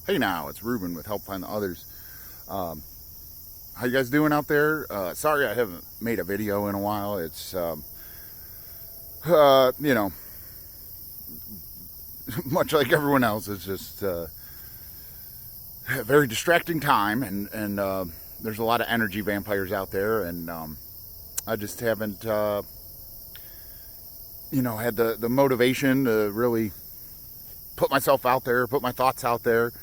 Hey now, it's Ruben with Help Find the Others. How you guys doing out there? Sorry I haven't made a video in a while. It's, you know, much like everyone else, it's just a very distracting time, and there's a lot of energy vampires out there, and I just haven't, had the motivation to really put myself out there, put my thoughts out there,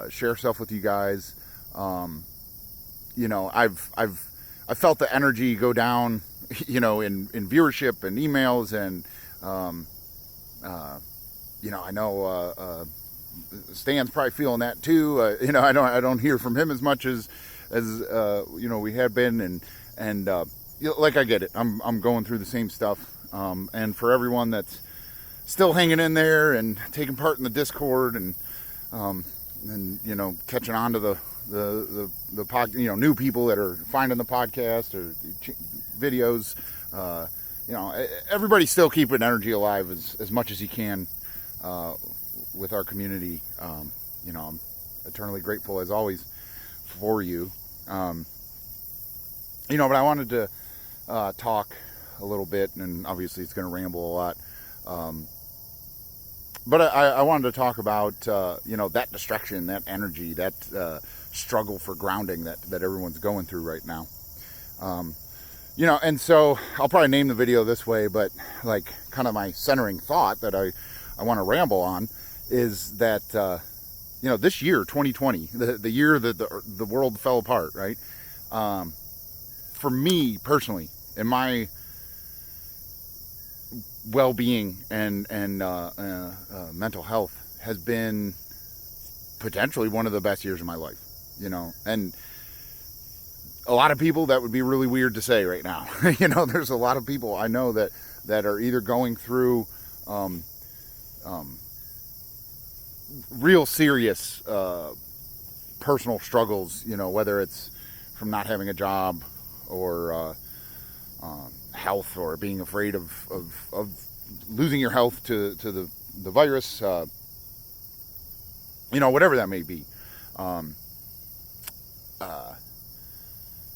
share stuff with you guys. I've felt the energy go down, in viewership and emails, and I know Stan's probably feeling that too. I don't hear from him as much as we had been, and like, I get it. I'm going through the same stuff, and for everyone that's still hanging in there and taking part in the Discord, and catching on to the pod, new people that are finding the podcast or videos. Everybody's still keeping energy alive as much as you can with our community. I'm eternally grateful as always for you. But I wanted to talk a little bit, and obviously it's going to ramble a lot. But I wanted to talk about, that distraction, that energy, that struggle for grounding that everyone's going through right now. And so I'll probably name the video this way, but like kind of my centering thought that I want to ramble on is that, this year, 2020, the year that the world fell apart, right? For me personally, in my well-being and mental health, has been potentially one of the best years of my life, and a lot of people, that would be really weird to say right now. There's a lot of people I know that are either going through real serious personal struggles, whether it's from not having a job, or health, or being afraid of losing your health to the virus, whatever that may be.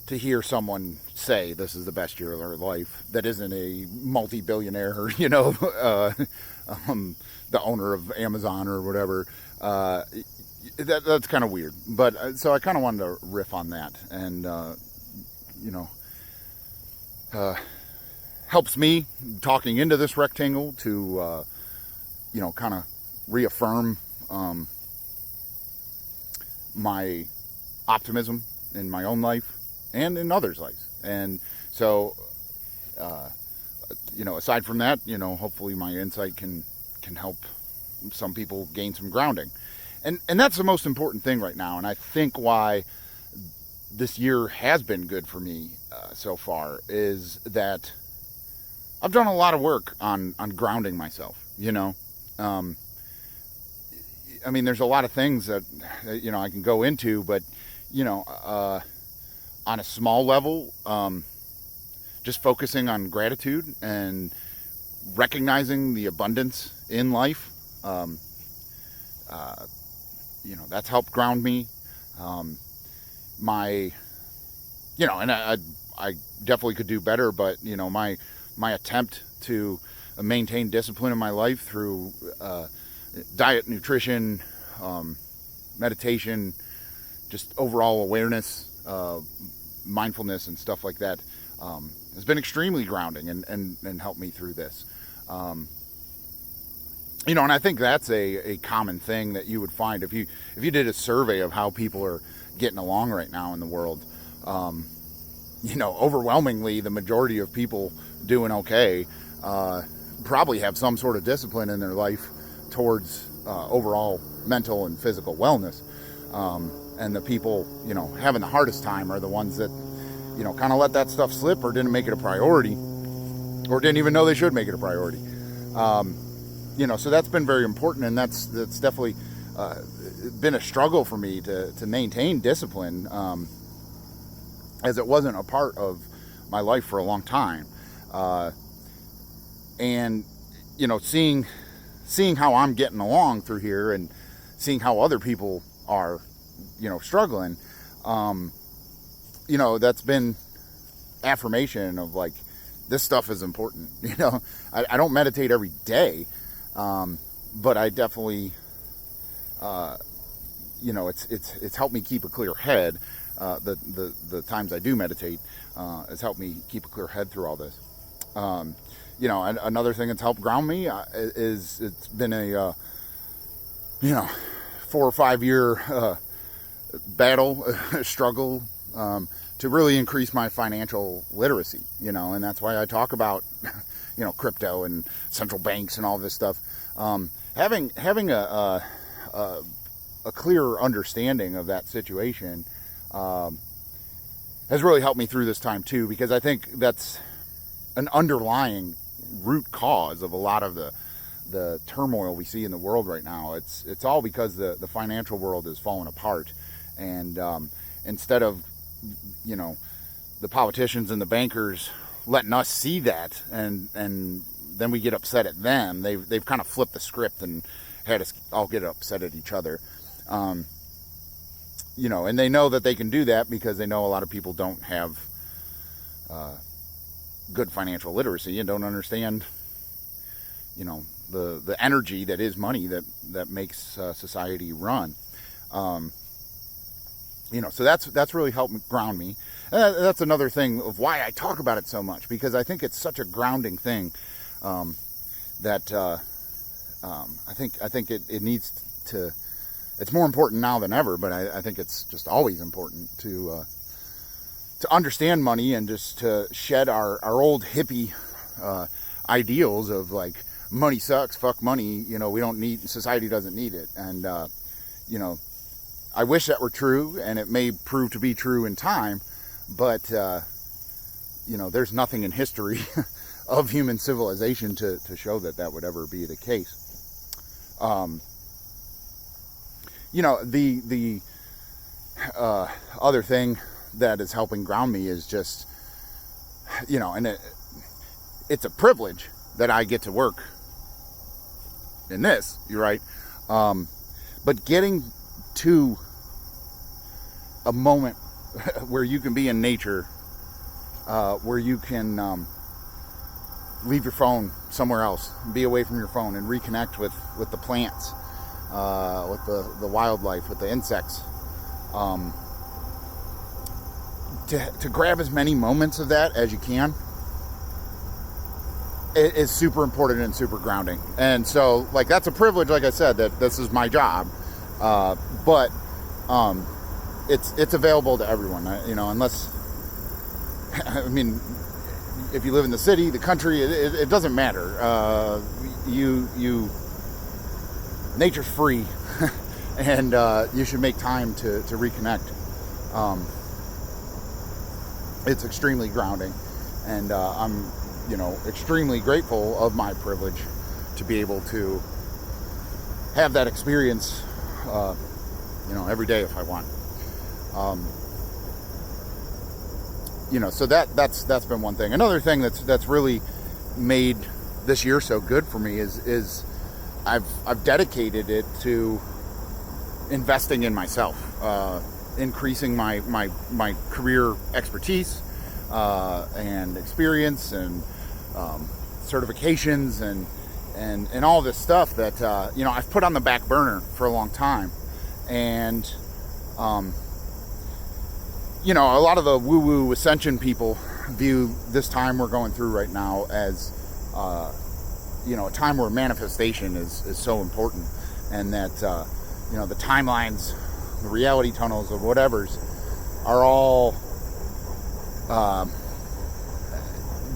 To hear someone say this is the best year of their life that isn't a multi-billionaire, the owner of Amazon or whatever, that's kind of weird. But so I kind of wanted to riff on that, and helps me talking into this rectangle to kind of reaffirm my optimism in my own life and in others' lives. And so aside from that, hopefully my insight can help some people gain some grounding, and that's the most important thing right now. And I think why this year has been good for me so far is that I've done a lot of work on grounding myself. There's a lot of things that I can go into, but on a small level, just focusing on gratitude and recognizing the abundance in life, that's helped ground me. And I definitely could do better, but my attempt to maintain discipline in my life through diet, nutrition, meditation, just overall awareness, mindfulness and stuff like that, has been extremely grounding and helped me through this. And I think that's a common thing that you would find if you did a survey of how people are getting along right now in the world. Overwhelmingly, the majority of people doing okay probably have some sort of discipline in their life towards overall mental and physical wellness. And the people, having the hardest time are the ones that, kind of let that stuff slip, or didn't make it a priority, or didn't even know they should make it a priority. So that's been very important, and that's definitely been a struggle for me to maintain discipline, as it wasn't a part of my life for a long time. And seeing how I'm getting along through here, and seeing how other people are, struggling, that's been affirmation of like, this stuff is important. I don't meditate every day, but I definitely, it's helped me keep a clear head. The times I do meditate, has helped me keep a clear head through all this. Another thing that's helped ground me is it's been a 4 or 5 year battle, struggle, to really increase my financial literacy, and that's why I talk about, crypto and central banks and all this stuff. Having a clear understanding of that situation has really helped me through this time too, because I think that's an underlying root cause of a lot of the turmoil we see in the world right now. It's all because the financial world is falling apart, and instead of the politicians and the bankers letting us see that, and then we get upset at them, they've kind of flipped the script and had us all get upset at each other. And they know that they can do that because they know a lot of people don't have good financial literacy and don't understand, the energy that is money that makes society run. So that's really helped ground me. And that's another thing of why I talk about it so much, because I think it's such a grounding thing, that I think it needs to. It's more important now than ever, but I think it's just always important to understand money and just to shed our old hippie ideals of like, money sucks, fuck money, we don't need, society doesn't need it. And, I wish that were true, and it may prove to be true in time, but, there's nothing in history of human civilization to show that would ever be the case. The other thing that is helping ground me is just, and it's a privilege that I get to work in this, you're right. But getting to a moment where you can be in nature, where you can leave your phone somewhere else, be away from your phone, and reconnect with the plants, with the wildlife, with the insects, to grab as many moments of that as you can, it is super important and super grounding. And so, like, that's a privilege, like I said, that this is my job, but it's available to everyone, unless, I mean, if you live in the city, the country, it doesn't matter. Nature's free, and you should make time to reconnect. It's extremely grounding, and I'm, extremely grateful of my privilege to be able to have that experience, every day if I want. So that's been one thing. Another thing that's really made this year so good for me is I've dedicated it to investing in myself, increasing my career expertise, and experience, and certifications, and all this stuff that I've put on the back burner for a long time. And a lot of the woo-woo ascension people view this time we're going through right now as a time where manifestation is so important, and that the timelines, the reality tunnels of whatever's are all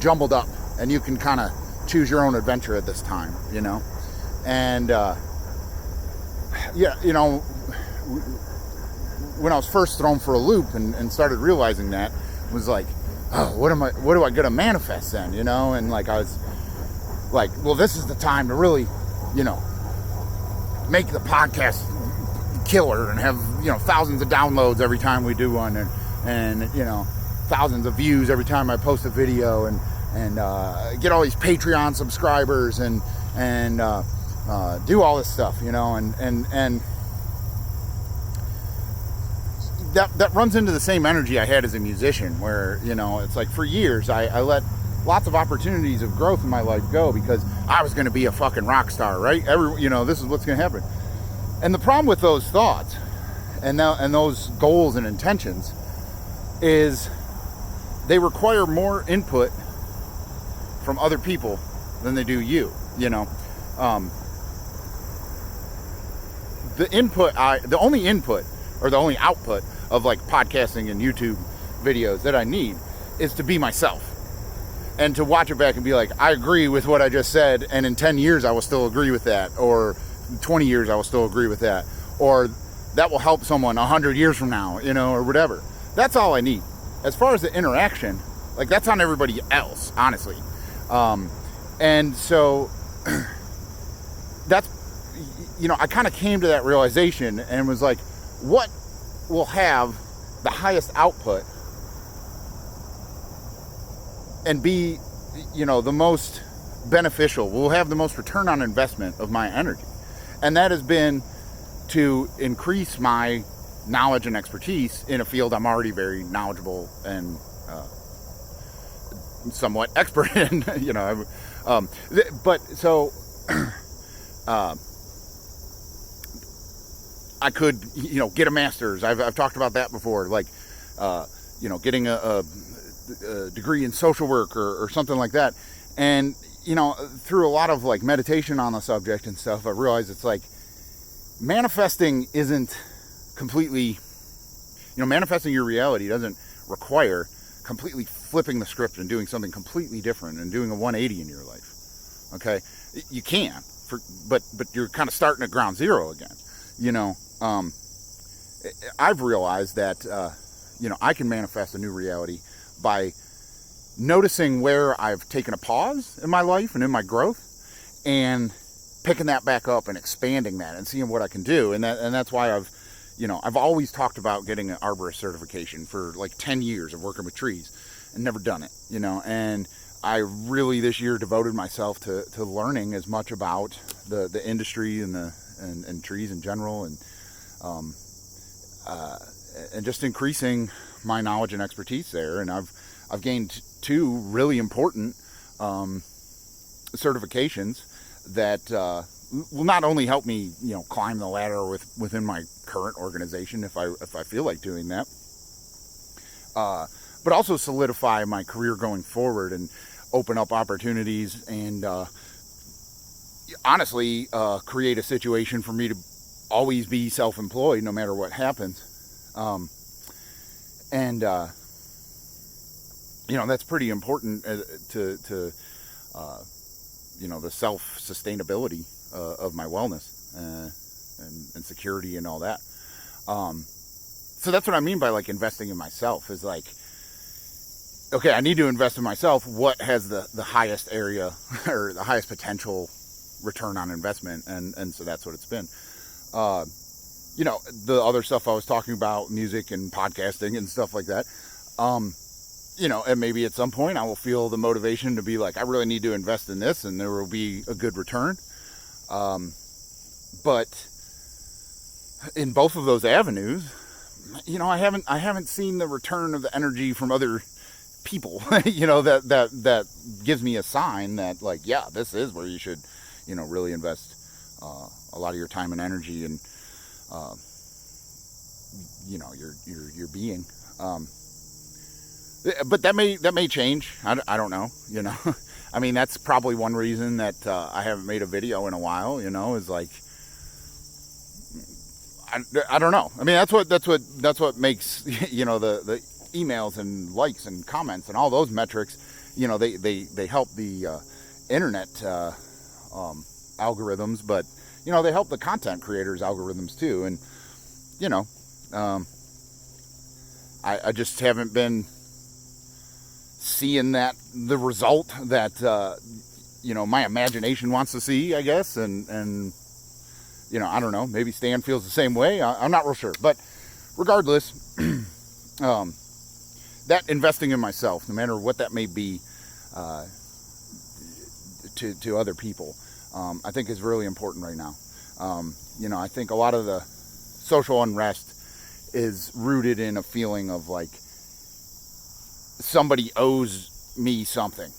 jumbled up, and you can kind of choose your own adventure at this time, and when I was first thrown for a loop and started realizing that, was like, oh, what do I gotta manifest then, and like I was like, well, this is the time to really, make the podcast killer and have, thousands of downloads every time we do one, and thousands of views every time I post a video, and get all these Patreon subscribers, and do all this stuff, and that runs into the same energy I had as a musician, where, you know, it's like for years I let lots of opportunities of growth in my life go because I was going to be a fucking rock star, right? This is what's going to happen. And the problem with those thoughts and those goals and intentions is they require more input from other people than they do you, you know. The only input or the only output of like podcasting and YouTube videos that I need is to be myself and to watch it back and be like, I agree with what I just said, and in 10 years I will still agree with that, or 20 years I will still agree with that, or that will help someone 100 years from now, you know, or whatever. That's all I need. As far as the interaction, like, that's on everybody else, honestly. And so that's, you know, I kind of came to that realization and was like, what will have the highest output and be, you know, the most beneficial, will have the most return on investment of my energy? And that has been to increase my knowledge and expertise in a field I'm already very knowledgeable and somewhat expert in, you know. But so I could, you know, get a master's. I've talked about that before, like, you know, getting a degree in social work or something like that. And, you know, through a lot of like meditation on the subject and stuff, I realized it's like manifesting isn't completely, you know, manifesting your reality doesn't require completely flipping the script and doing something completely different and doing a 180 in your life. Okay, you can, but you're kind of starting at ground zero again. You know, I've realized that you know, I can manifest a new reality by noticing where I've taken a pause in my life and in my growth, and picking that back up and expanding that and seeing what I can do. And that's why I've always talked about getting an arborist certification for like 10 years of working with trees and never done it, you know. And I really this year devoted myself to learning as much about the industry and trees in general, and just increasing my knowledge and expertise there. And I've gained 2 really important certifications that will not only help me, you know, climb the ladder within my current organization if I feel like doing that, but also solidify my career going forward and open up opportunities and honestly create a situation for me to always be self-employed no matter what happens. You know, that's pretty important to you know, the self-sustainability of my wellness and security and all that. So that's what I mean by like investing in myself, is like, okay, I need to invest in myself. What has the highest area or the highest potential return on investment? And so that's what it's been. You know, the other stuff I was talking about, music and podcasting and stuff like that. You know, and maybe at some point I will feel the motivation to be like, I really need to invest in this, and there will be a good return. But in both of those avenues, you know, I haven't seen the return of the energy from other people, you know, that gives me a sign that like, yeah, this is where you should, you know, really invest a lot of your time and energy and you know, your being. But that may change. I don't know, you know. I mean, that's probably one reason that I haven't made a video in a while, you know, is like, I don't know. I mean, that's what makes, you know, the emails and likes and comments and all those metrics, you know, they help the internet algorithms, but, you know, they help the content creators algorithms too. And, you know, I just haven't been seeing the result that you know, my imagination wants to see, I guess. And you know, I don't know, maybe Stan feels the same way. I'm not real sure, but regardless, that investing in myself, no matter what that may be, to other people, I think is really important right now. You know, I think a lot of the social unrest is rooted in a feeling of like somebody owes me something.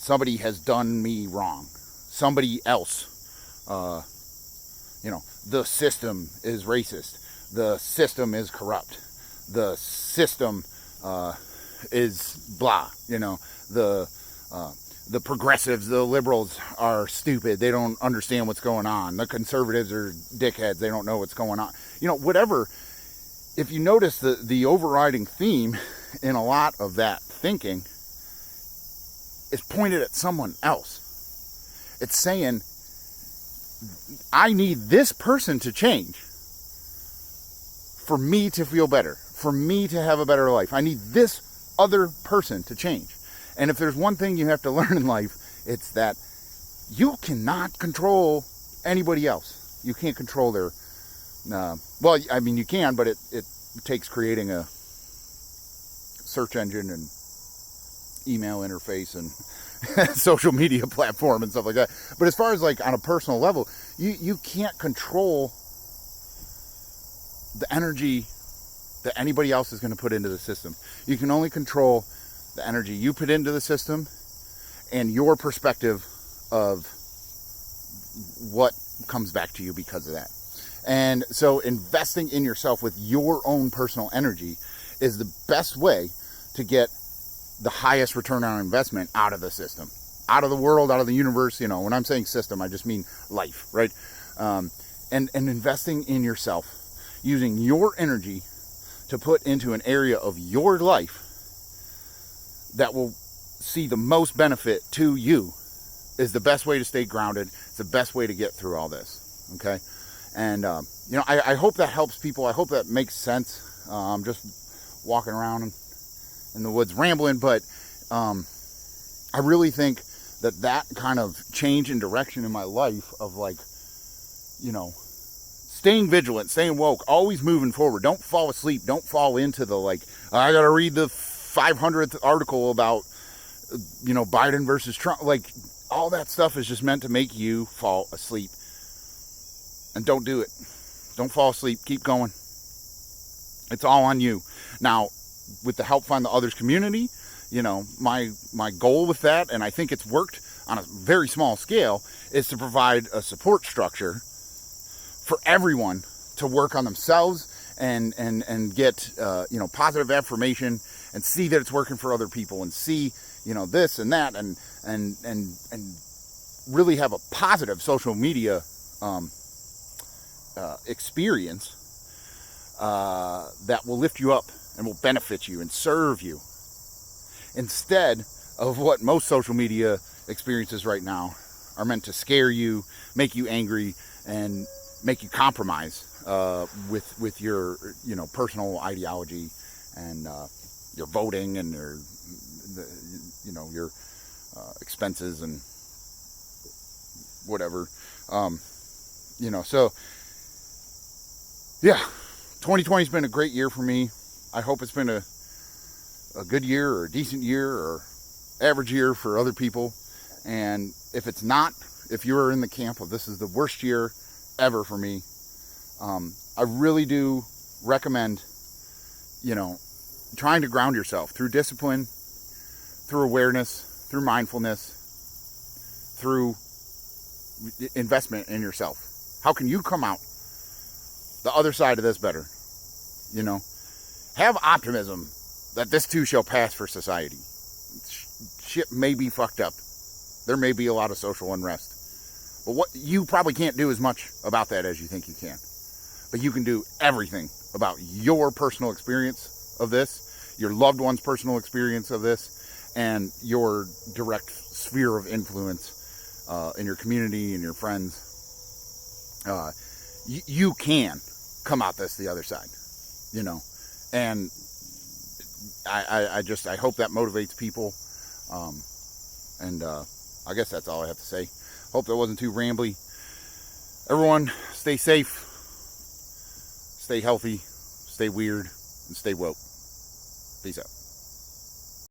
Somebody has done me wrong. Somebody else, the system is racist. The system is corrupt. The system is blah. The progressives, the liberals are stupid. They don't understand what's going on. The conservatives are dickheads. They don't know what's going on. Whatever. If you notice the overriding theme in a lot of that thinking is pointed at someone else. It's saying, I need this person to change for me to feel better, for me to have a better life. I need this other person to change. And if there's one thing you have to learn in life, it's that you cannot control anybody else. You can't control their, you can, but it takes creating a search engine and email interface and social media platform and stuff like that. But as far as like on a personal level, you can't control the energy that anybody else is going to put into the system. You can only control the energy you put into the system and your perspective of what comes back to you because of that. And so investing in yourself with your own personal energy is the best way to get the highest return on investment out of the system, out of the world, out of the universe. When I'm saying system, I just mean life, right? And investing in yourself, using your energy to put into an area of your life that will see the most benefit to you is the best way to stay grounded. It's the best way to get through all this, okay? And, I hope that helps people. I hope that makes sense. I'm just walking around in the woods rambling, but I really think that kind of change in direction in my life of like, staying vigilant, staying woke, always moving forward. Don't fall asleep. Don't fall into the like, I got to read the 500th article about, Biden versus Trump. Like, all that stuff is just meant to make you fall asleep. And don't do it. Don't fall asleep. Keep going. It's all on you. Now, with the Help Find the Others community, my goal with that, and I think it's worked on a very small scale, is to provide a support structure for everyone to work on themselves and get positive affirmation and see that it's working for other people and see this and that and really have a positive social media experience that will lift you up and will benefit you and serve you, instead of what most social media experiences right now are meant to scare you, make you angry, and make you compromise with your personal ideology and your voting and your expenses and whatever. So yeah, 2020's been a great year for me. I hope it's been a good year or a decent year or average year for other people. And if it's not, if you're in the camp of this is the worst year ever for me, I really do recommend, trying to ground yourself through discipline, through awareness, through mindfulness, through investment in yourself. How can you come out the other side of this better? Have optimism that this too shall pass for society. Shit may be fucked up. There may be a lot of social unrest. But what you probably can't do as much about that as you think you can. But you can do everything about your personal experience of this, your loved one's personal experience of this, and your direct sphere of influence in your community and your friends. You can come out this the other side, and I hope that motivates people. I guess that's all I have to say. Hope that wasn't too rambly. Everyone, stay safe, stay healthy, stay weird, and stay woke. Peace out.